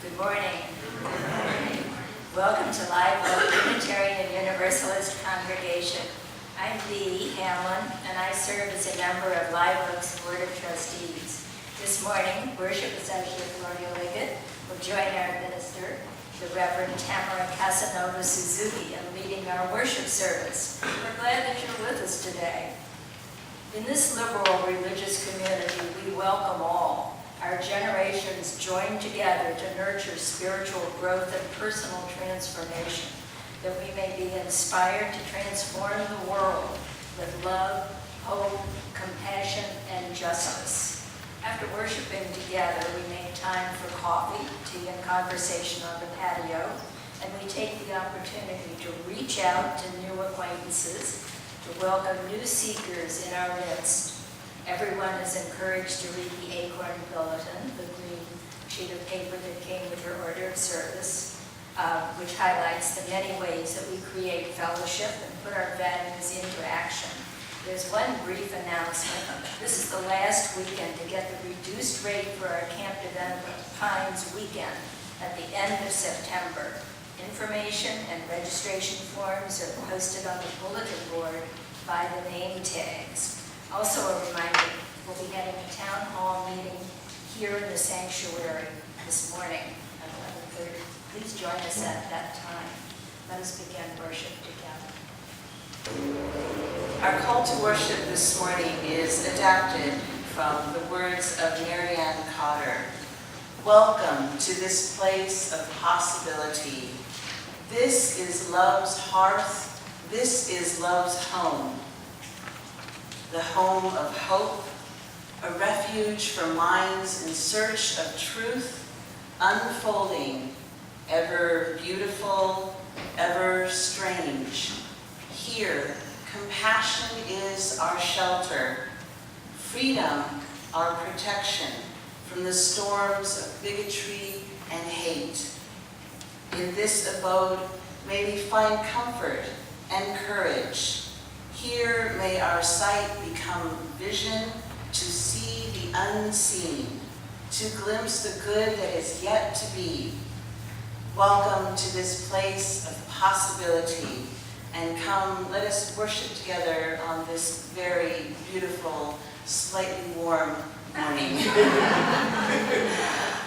Good morning. Welcome to Live Oak Unitarian Universalist Congregation. I'm Dee Hamlin, and I serve as a member of Live Oak's Board of Trustees. This morning, Worship Associate Gloria Liggett will join our minister, the Reverend Tamara Suzuki, in leading our worship service. We're glad that you're with us today. In this liberal religious community, we welcome all. Our generations join together to nurture spiritual growth and personal transformation, that we may be inspired to transform the world with love, hope, compassion, and justice. After worshiping together, we make time for coffee, tea, and conversation on the patio, and we take the opportunity to reach out to new acquaintances, to welcome new seekers in our midst. Everyone is encouraged to read the Acorn Bulletin, the green sheet of paper that came with your order of service, which highlights the many ways that we create fellowship and put our values into action. There's one brief announcement. This is the last weekend to get the reduced rate for our Camp Devonport Pines weekend at the end of September. Information and registration forms are posted on the bulletin board by the name tags. Also a reminder, we'll be having a town hall meeting here in the sanctuary this morning at 11:30. Please join us at that time. Let us begin worship together. Our call to worship this morning is adapted from the words of Marianne Cotter. Welcome to this place of possibility. This is love's hearth. This is love's home. The home of hope, a refuge for minds in search of truth, unfolding, ever beautiful, ever strange. Here, compassion is our shelter, freedom our protection from the storms of bigotry and hate. In this abode, may we find comfort and courage. Here may our sight become vision to see the unseen, to glimpse the good that is yet to be. Welcome to this place of possibility, and come, let us worship together on this very beautiful, slightly warm morning.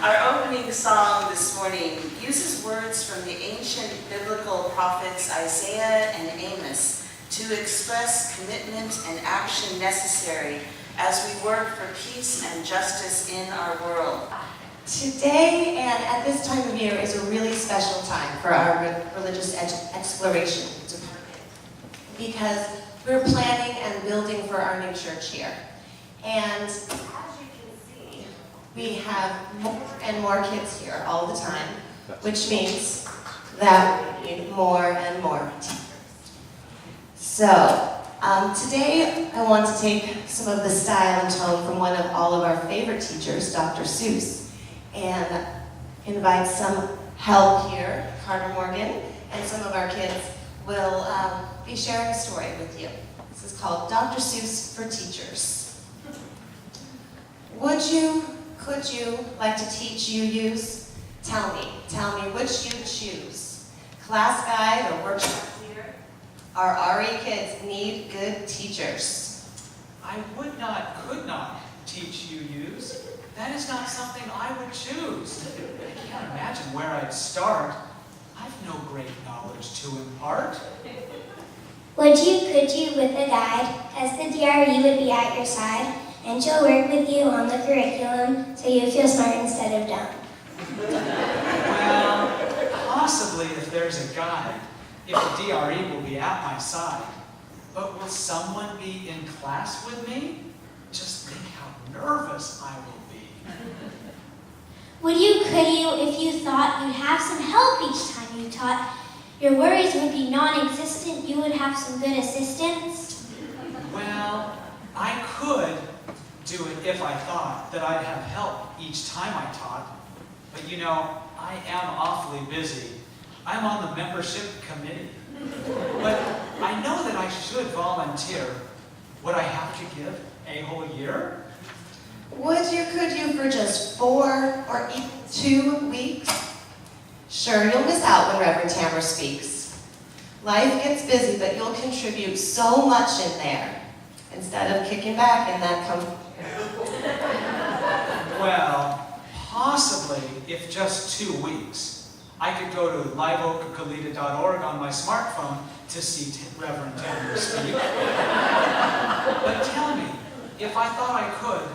Our opening song this morning uses words from the ancient biblical prophets Isaiah and Amos to express commitment and action necessary as we work for peace and justice in our world. Today and at this time of year is a really special time for our religious exploration department because we're planning and building for our new church here. And as you can see, we have more and more kids here all the time, which means that we need more and more teachers. So, today I want to take some of the style and tone from one of all of our favorite teachers, Dr. Seuss, and invite some help here, Carter Morgan, and some of our kids will be sharing a story with you. This is called Dr. Seuss for Teachers. Could you like to teach use? Tell me which you choose. Class guide or workshop leader? Our RE kids need good teachers. I would not, could not teach use. That is not something I would choose. I can't imagine where I'd start. I've no great knowledge to impart. Could you, with a guide, as the DRE would be at your side, and she'll work with you on the curriculum so you feel smart instead of dumb. Well, possibly if there's a guide, if the DRE will be at my side. But will someone be in class with me? Just think how nervous I will be. Could you, if you thought you'd have some help each time you taught, your worries would be non-existent, you would have some good assistance? Well, I could do it if I thought that I'd have help each time I taught. But you know, I am awfully busy. I'm on the membership committee. But I know that I should volunteer. Would I have to give a whole year? Could you for just 4 or even 2 weeks? Sure, you'll miss out when Reverend Tamara speaks. Life gets busy, but you'll contribute so much in there instead of kicking back in that comfort. Well, possibly if just 2 weeks. I could go to liveoakcalita.org on my smartphone to see Reverend Tamara speak. But tell me, if I thought I could,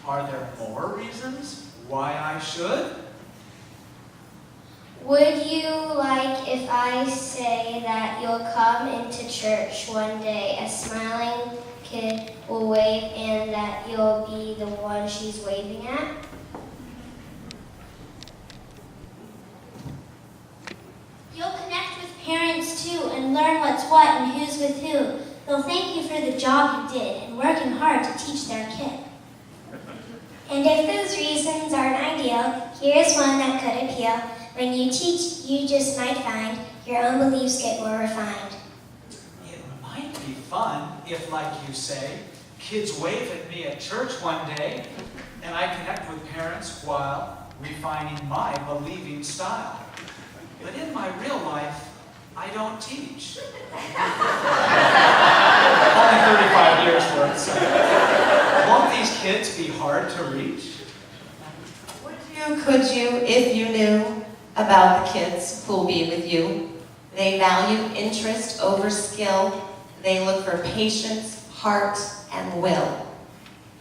are there more reasons why I should? Would you like if I say that you'll come into church one day, a smiling kid will wave, and that you'll be the one she's waving at? You'll connect with parents too and learn what's what and who's with who. They'll thank you for the job you did and working hard to teach their kid. And if those reasons aren't ideal, here's one that could appeal. When you teach, you just might find your own beliefs get more refined. It might be fun if, like you say, kids wave at me at church one day and I connect with parents while refining my believing style. But in my real life, I don't teach. Only 35 years worth, so won't these kids be hard to reach? Could you, if you knew about the kids who'll be with you? They value interest over skill. They look for patience, heart, and will.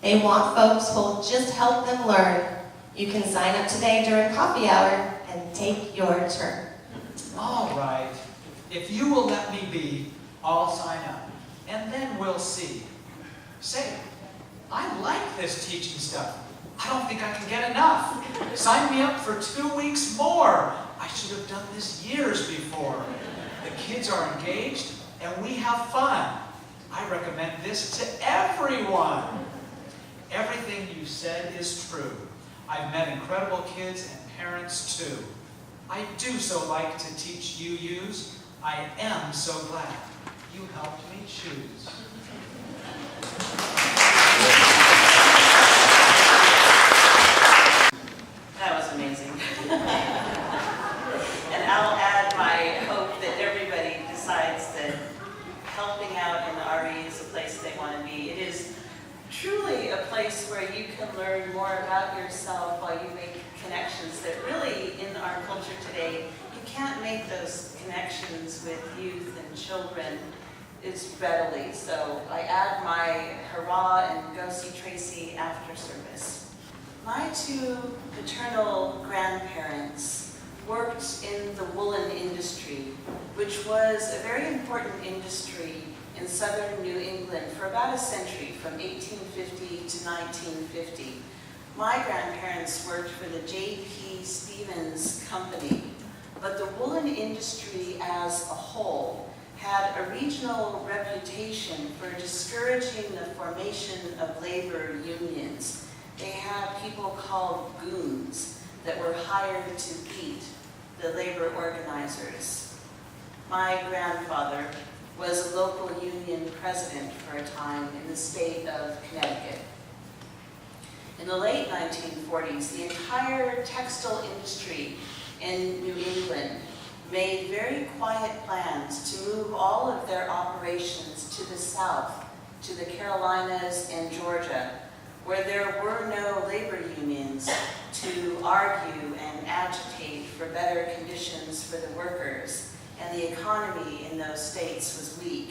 They want folks who'll just help them learn. You can sign up today during coffee hour and take your turn. All right. If you will let me be, I'll sign up. And then we'll see. Say, I like this teaching stuff. I don't think I can get enough. Sign me up for 2 weeks more. I should have done this years before. The kids are engaged and we have fun. I recommend this to everyone. Everything you said is true. I've met incredible kids and parents too. I do so like to teach UUs. I am so glad you helped me choose. That was amazing. And I'll add my hope that everybody decides that helping out in the RE is a place they want to be. It is truly a place where you can learn more about yourself while you make connections that really, in our culture today, you can't make those connections with youth and children as readily. So I add my hurrah and go see Tracy after service. My two paternal grandparents worked in the woolen industry, which was a very important industry in southern New England for about a century, from 1850 to 1950. My grandparents worked for the J.P. Stevens Company, but the woolen industry as a whole had a regional reputation for discouraging the formation of labor unions. They had people called goons that were hired to beat the labor organizers. My grandfather was a local union president for a time in the state of Connecticut. In the late 1940s, the entire textile industry in New England made very quiet plans to move all of their operations to the south, to the Carolinas and Georgia, where there were no labor unions to argue and agitate for better conditions for the workers, and the economy in those states was weak.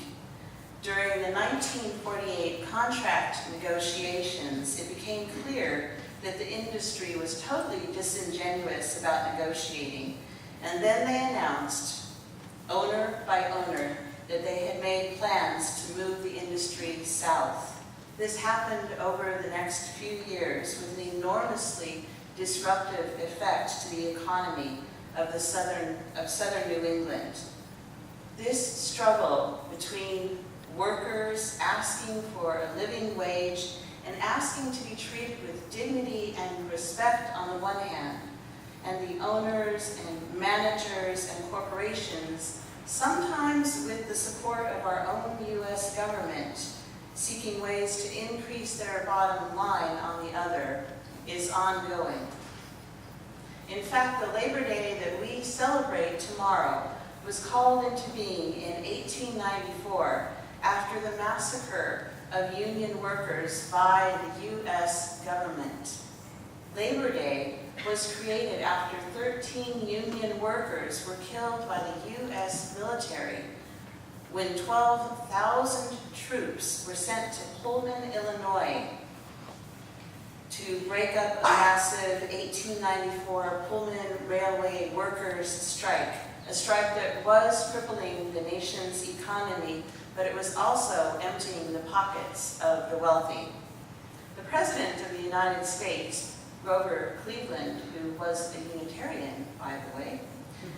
During the 1948 contract negotiations, it became clear that the industry was totally disingenuous about negotiating, and then they announced, owner by owner, that they had made plans to move the industry south. This happened over the next few years with an enormously disruptive effect to the economy of southern New England. This struggle between workers asking for a living wage and asking to be treated with dignity and respect on the one hand, and the owners and managers and corporations, sometimes with the support of our own U.S. government, seeking ways to increase their bottom line on the other, is ongoing. In fact, the Labor Day that we celebrate tomorrow was called into being in 1894 after the massacre of Union workers by the U.S. government. Labor Day was created after 13 Union workers were killed by the U.S. military when 12,000 troops were sent to Pullman, Illinois to break up a massive 1894 Pullman Railway workers' strike, a strike that was crippling the nation's economy, but it was also emptying the pockets of the wealthy. The President of the United States, Grover Cleveland, who was a Unitarian, by the way,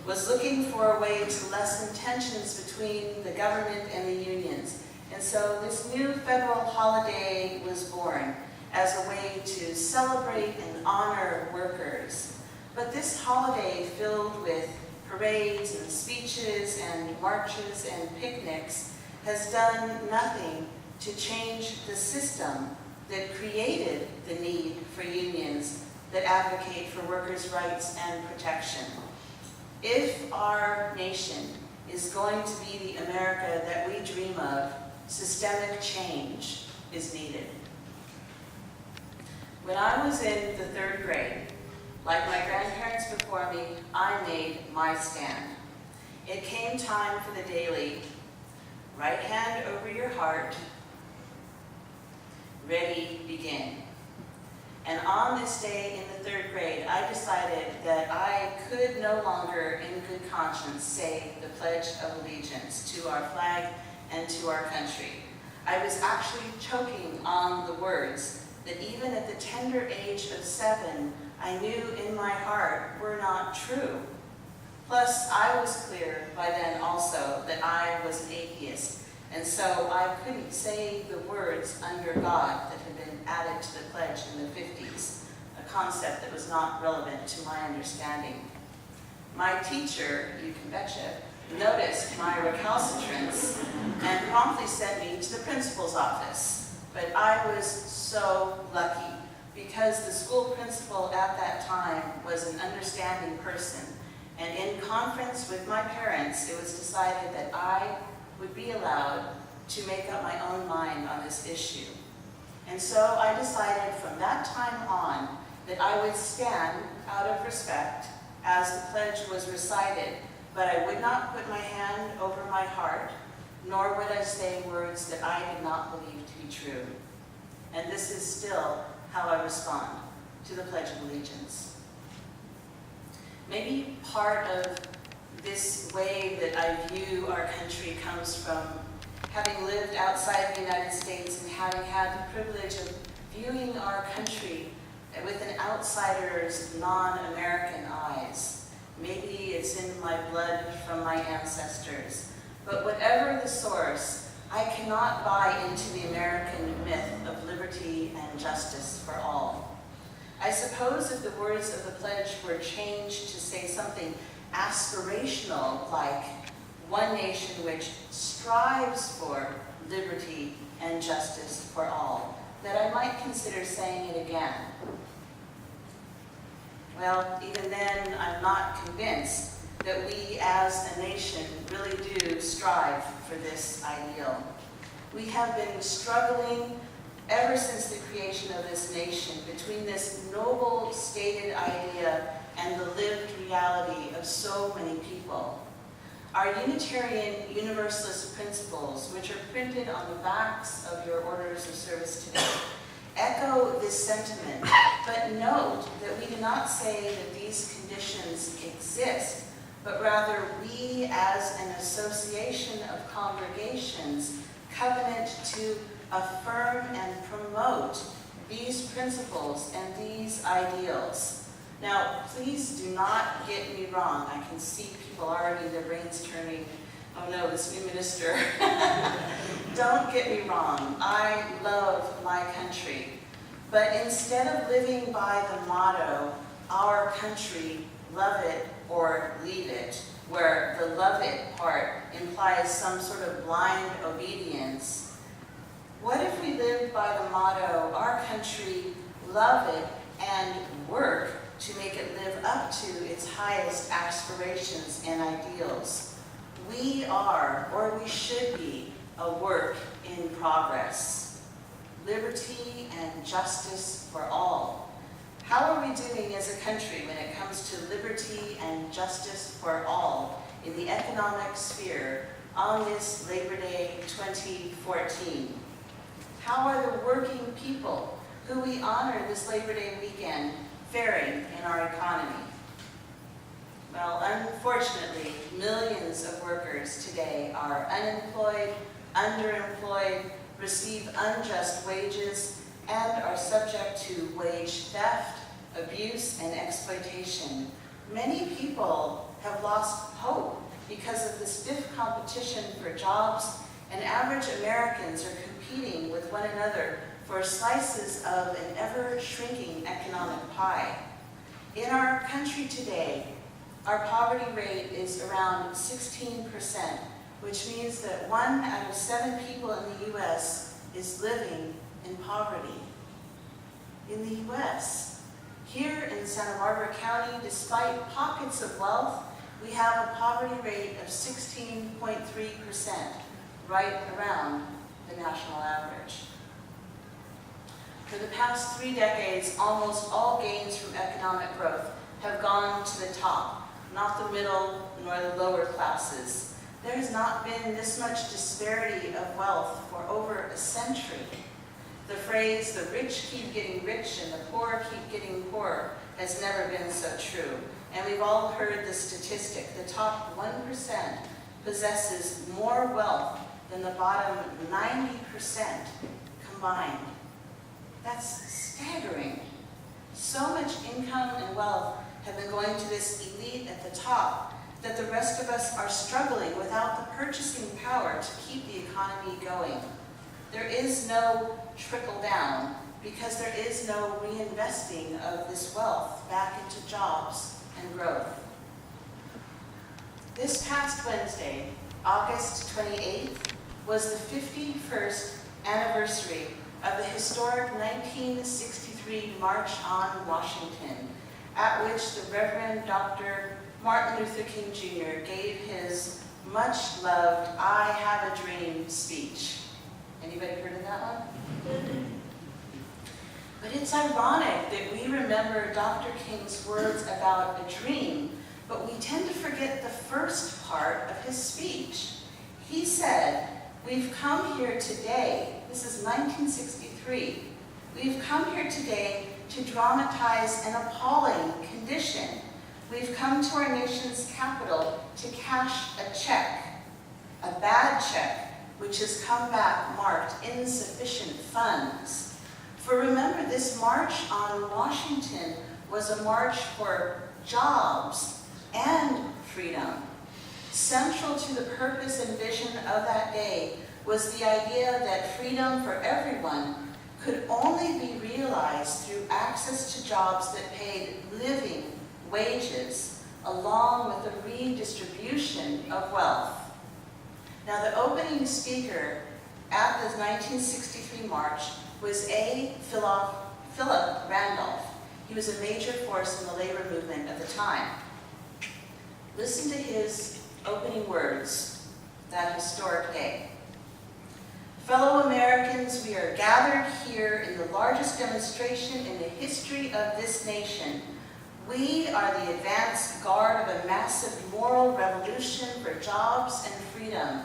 was looking for a way to lessen tensions between the government and the unions. And so this new federal holiday was born as a way to celebrate and honor workers. But this holiday, filled with parades and speeches and marches and picnics, has done nothing to change the system that created the need for unions that advocate for workers' rights and protection. If our nation is going to be the America that we dream of, systemic change is needed. When I was in the 3rd grade, like my grandparents before me, I made my stand. It came time for the daily, right hand over your heart, ready, begin. And on this day in the 3rd grade, I decided that I could no longer, in good conscience, say the Pledge of Allegiance to our flag and to our country. I was actually choking on the words that even at the tender age of 7, I knew in my heart were not true. Plus, I was clear by then also that I was an atheist, and so I couldn't say the words "under God" that had been added to the pledge in the 50s, a concept that was not relevant to my understanding. My teacher, you can betcha, noticed my recalcitrance and promptly sent me to the principal's office. But I was so lucky because the school principal at that time was an understanding person. And in conference with my parents, it was decided that I would be allowed to make up my own mind on this issue. And so I decided from that time on that I would stand out of respect as the pledge was recited, but I would not put my hand over my heart, nor would I say words that I did not believe to be true. And this is still how I respond to the Pledge of Allegiance. Maybe part of this way that I view our country comes from having lived outside the United States and having had the privilege of viewing our country with an outsider's non-American eyes. Maybe it's in my blood from my ancestors. But whatever the source, I cannot buy into the American myth of liberty and justice for all. I suppose if the words of the pledge were changed to say something aspirational, like one nation which strives for liberty and justice for all, that I might consider saying it again. Well, even then, I'm not convinced that we as a nation really do strive for this ideal. We have been struggling ever since the creation of this nation between this noble stated idea and the lived reality of so many people. Our Unitarian Universalist principles, which are printed on the backs of your orders of service today, echo this sentiment, but note that we do not say that these conditions exist, but rather we as an association of congregations covenant to affirm and promote these principles and these ideals. Now, please do not get me wrong. I can see people already, their brains turning, oh no, this new minister. Don't get me wrong. I love my country. But instead of living by the motto, our country, love it or leave it, where the love it part implies some sort of blind obedience, what if we lived by the motto, our country, love it and work to make it live up to its highest aspirations and ideals. We are, or we should be, a work in progress. Liberty and justice for all. How are we doing as a country when it comes to liberty and justice for all in the economic sphere on this Labor Day 2014? How are the working people who we honor this Labor Day weekend faring in our economy? Well, unfortunately, millions of workers today are unemployed, underemployed, receive unjust wages, and are subject to wage theft, abuse, and exploitation. Many people have lost hope because of the stiff competition for jobs, and average Americans are competing with one another for slices of an ever-shrinking economic pie. In our country today, our poverty rate is around 16%, which means that 1 out of 7 people in the U.S. is living in poverty. In the U.S., here in Santa Barbara County, despite pockets of wealth, we have a poverty rate of 16.3%, right around the national average. For the past 3 decades, almost all gains from economic growth have gone to the top, not the middle nor the lower classes. There has not been this much disparity of wealth for over a century. The phrase, the rich keep getting rich and the poor keep getting poorer, has never been so true. And we've all heard the statistic, the top 1% possesses more wealth than the bottom 90% combined. That's staggering. So much income and wealth have been going to this elite at the top that the rest of us are struggling without the purchasing power to keep the economy going. There is no trickle down because there is no reinvesting of this wealth back into jobs and growth. This past Wednesday, August 28th, was the 51st anniversary of the historic 1963 March on Washington, at which the Reverend Dr. Martin Luther King Jr. gave his much-loved I Have a Dream speech. Anybody heard of that one? But it's ironic that we remember Dr. King's words about a dream, but we tend to forget the first part of his speech. He said, "We've come here today," this is 1963, "we've come here today to dramatize an appalling condition. We've come to our nation's capital to cash a check, a bad check, which has come back marked insufficient funds." For remember, this March on Washington was a march for jobs and freedom. Central to the purpose and vision of that day was the idea that freedom for everyone could only be realized through access to jobs that paid living wages, along with the redistribution of wealth. Now, the opening speaker at the 1963 march was A. Philip Randolph. He was a major force in the labor movement of the time. Listen to his opening words that historic day. "Fellow Americans, we are gathered here in the largest demonstration in the history of this nation. We are the advance guard of a massive moral revolution for jobs and freedom.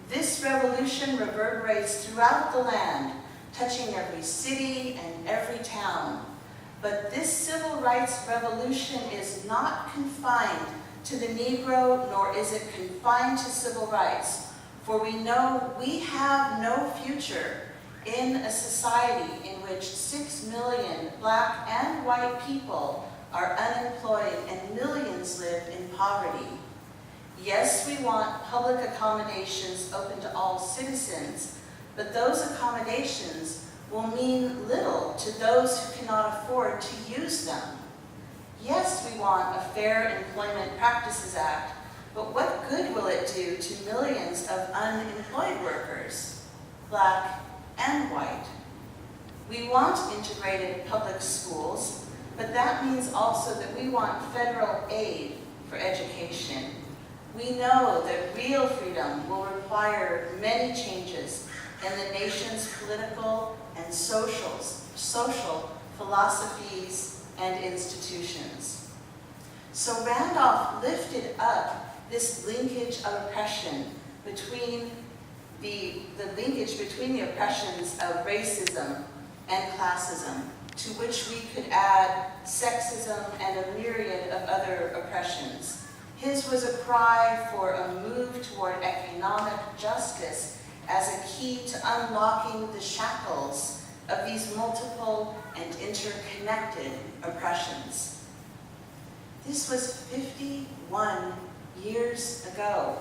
This revolution reverberates throughout the land, touching every city and every town. But this civil rights revolution is not confined to the Negro, nor is it confined to civil rights, for we know we have no future in a society in which 6 million black and white people are unemployed and millions live in poverty. Yes, we want public accommodations open to all citizens, but those accommodations will mean little to those who cannot afford to use them. Yes, we want a Fair Employment Practices Act, but what good will it do to millions of unemployed workers, black and white? We want integrated public schools, but that means also that we want federal aid for education. We know that real freedom will require many changes in the nation's political and social philosophies and institutions. So Randolph lifted up this linkage of oppression between the linkage between the oppressions of racism and classism, to which we could add sexism and a myriad of other oppressions. His was a cry for a move toward economic justice as a key to unlocking the shackles of these multiple and interconnected oppressions. This was 51 years ago,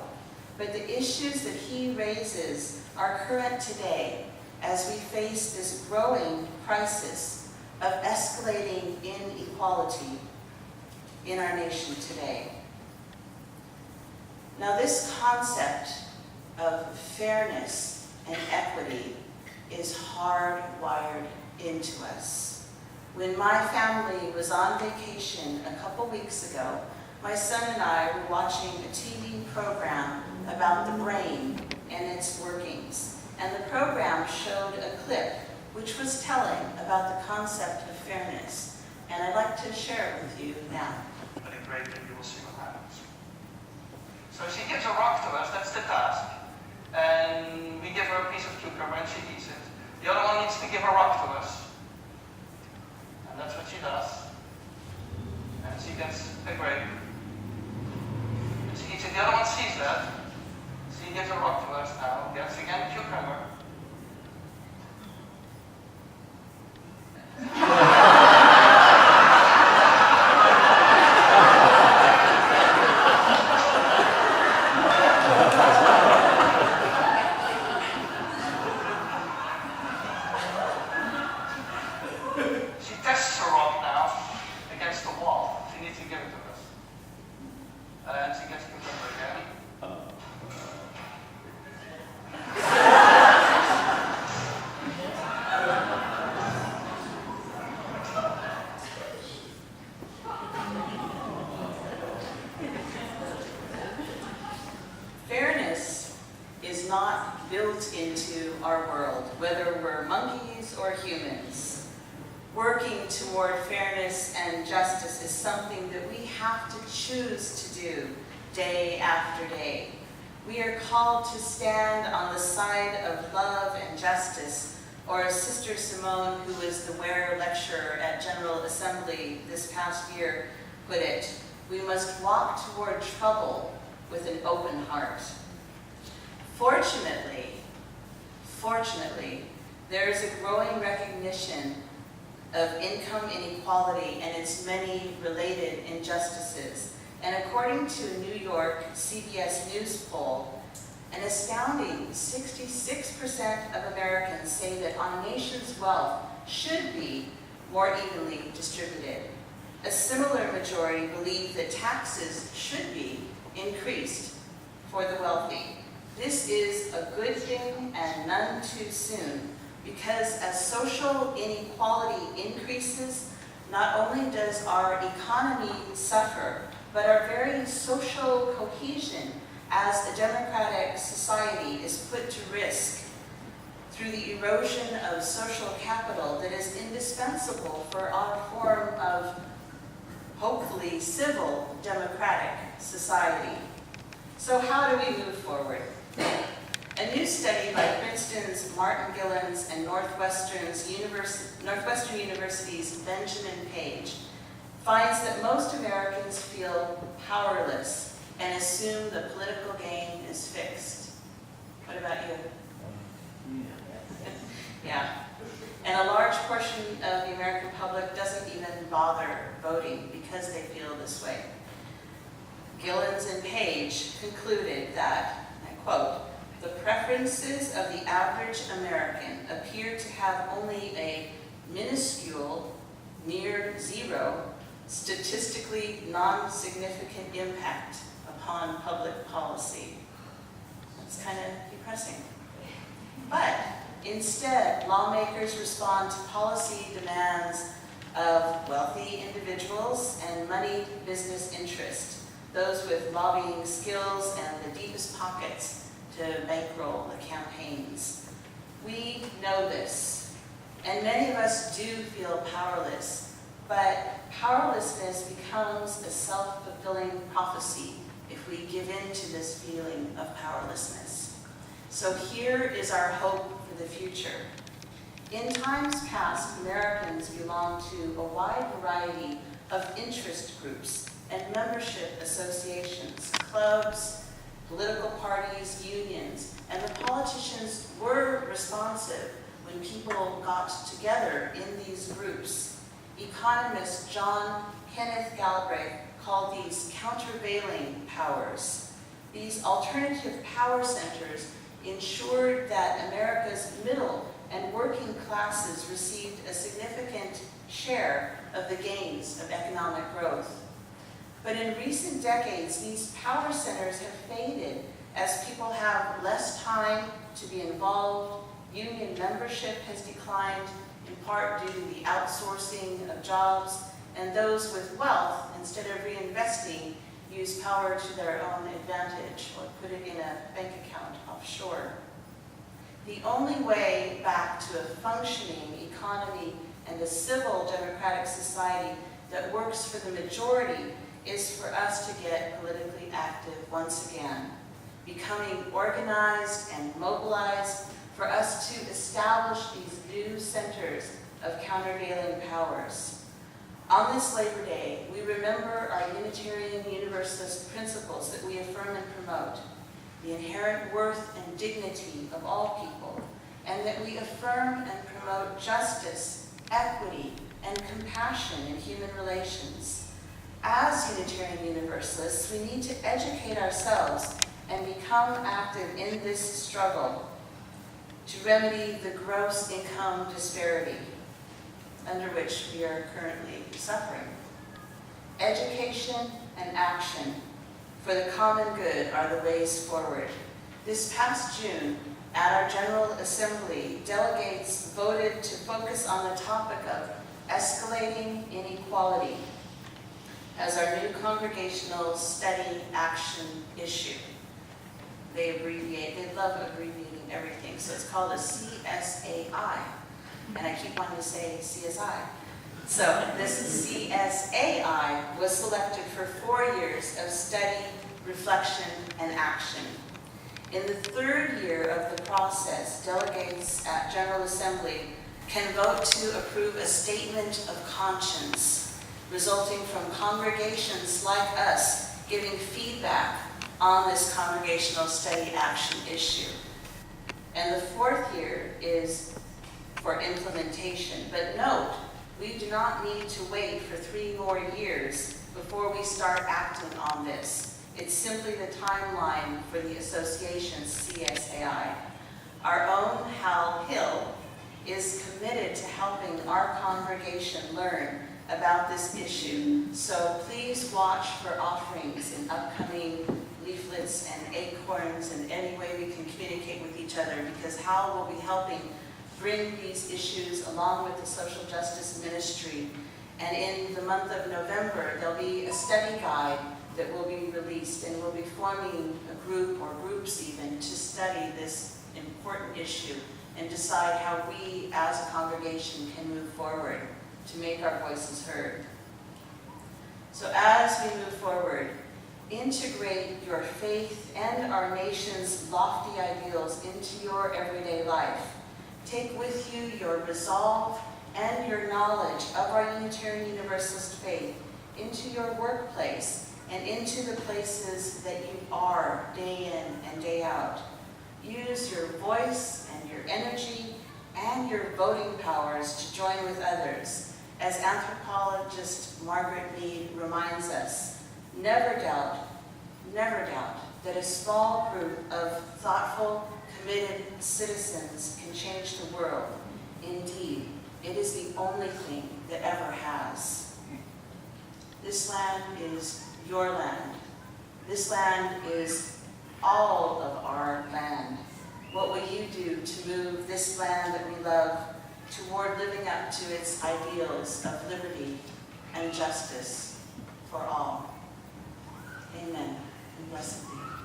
but the issues that he raises are current today as we face this growing crisis of escalating inequality in our nation today. Now, this concept of fairness and equity is hardwired into us. When my family was on vacation a couple weeks ago, my son and I were watching a TV program about the brain and its workings. And the program showed a clip which was telling about the concept of fairness. And I'd like to share it with you now. But in grade, you will see what happens. So she gives a rock to us, that's the task. And we give her a piece of cucumber and she eats it. The other one needs to give a rock to us. And that's what she does. And she gets a grape. And she eats it. The other one sees that. She gives a rock to us now, gets again a cucumber. She tests her rock now against the wall. She needs to give it to us. And she gets cucumber again. Fairness is not built into our world, whether we're monkeys or humans. Working toward fairness and justice is something that we have to choose to do day after day. We are called to stand on the side of love and justice, or as Sister Simone, who was the Ware lecturer at General Assembly this past year, put it, we must walk toward trouble with an open heart. Fortunately, there is a growing recognition of income inequality and its many related injustices. And according to a New York CBS News poll, an astounding 66% of Americans say that our nation's wealth should be more evenly distributed. A similar majority believe that taxes should be increased for the wealthy. This is a good thing and none too soon, because as social inequality increases, not only does our economy suffer, but our very social cohesion as a democratic society is put to risk through the erosion of social capital that is indispensable for our form of, hopefully, civil democratic society. So how do we move forward? A new study by Princeton's Martin Gillens and Northwestern University's Benjamin Page finds that most Americans feel powerless and assume the political game is fixed. What about you? Yeah. And a large portion of the American public doesn't even bother voting because they feel this way. Gillens and Page concluded that, I quote, "The preferences of the average American appear to have only a minuscule, near zero, statistically non-significant impact upon public policy." It's kind of depressing. But instead, lawmakers respond to policy demands of wealthy individuals ideals and moneyed business interest, those with lobbying skills and the deepest pockets to bankroll the campaigns. We know this, and many of us do feel powerless, but powerlessness becomes a self-fulfilling prophecy if we give in to this feeling of powerlessness. So here is our hope for the future. In times past, Americans belonged to a wide variety of interest groups and membership associations, clubs, political parties, unions, and the politicians were responsive when people got together in these groups. Economist John Kenneth Galbraith called these countervailing powers. These alternative power centers ensured that America's middle and working classes received a significant share of the gains of economic growth. But in recent decades, these power centers have faded as people have less time to be involved, union membership has declined, in part due to the outsourcing of jobs, and those with wealth, instead of reinvesting, use power to their own advantage or put it in a bank account offshore. The only way back to a functioning economy and a civil democratic society that works for the majority is for us to get politically active once again, becoming organized and mobilized for us to establish these new centers of countervailing powers. On this Labor Day, we remember our Unitarian Universalist principles that we affirm and promote, the inherent worth and dignity of all people, and that we affirm and promote justice, equity, and compassion in human relations. As Unitarian Universalists, we need to educate ourselves and become active in this struggle to remedy the gross income disparity under which we are currently suffering. Education and action for the common good are the ways forward. This past June, at our General Assembly, delegates voted to focus on the topic of escalating inequality as our new congregational study action issue. They love abbreviating everything, so it's called a CSAI. And I keep wanting to say CSI. So this CSAI was selected for 4 years of study, reflection, and action. In the third year of the process, delegates at General Assembly can vote to approve a statement of conscience resulting from congregations like us giving feedback on this congregational study action issue. And the fourth year is for implementation. But note, we do not need to wait for 3 more years before we start acting on this. It's simply the timeline for the association's CSAI. Our own Hal Hill is committed to helping our congregation learn about this issue. So please watch for offerings in upcoming leaflets and acorns and any way we can communicate with each other, because Hal will be helping bring these issues along with the social justice ministry. And in the month of November, there'll be a study guide that will be released, and we'll be forming a group or groups even to study this important issue and decide how we as a congregation can move forward to make our voices heard. So as we move forward, integrate your faith and our nation's lofty ideals into your everyday life. Take with you your resolve and your knowledge of our Unitarian Universalist faith into your workplace and into the places that you are day in and day out. Use your voice and your energy and your voting powers to join with others. As anthropologist Margaret Mead reminds us, never doubt that a small group of thoughtful, committed citizens can change the world. Indeed, it is the only thing that ever has. This land is your land. This land is all of our land. What will you do to move this land that we love toward living up to its ideals of liberty, and justice for all. Amen. And blessed be.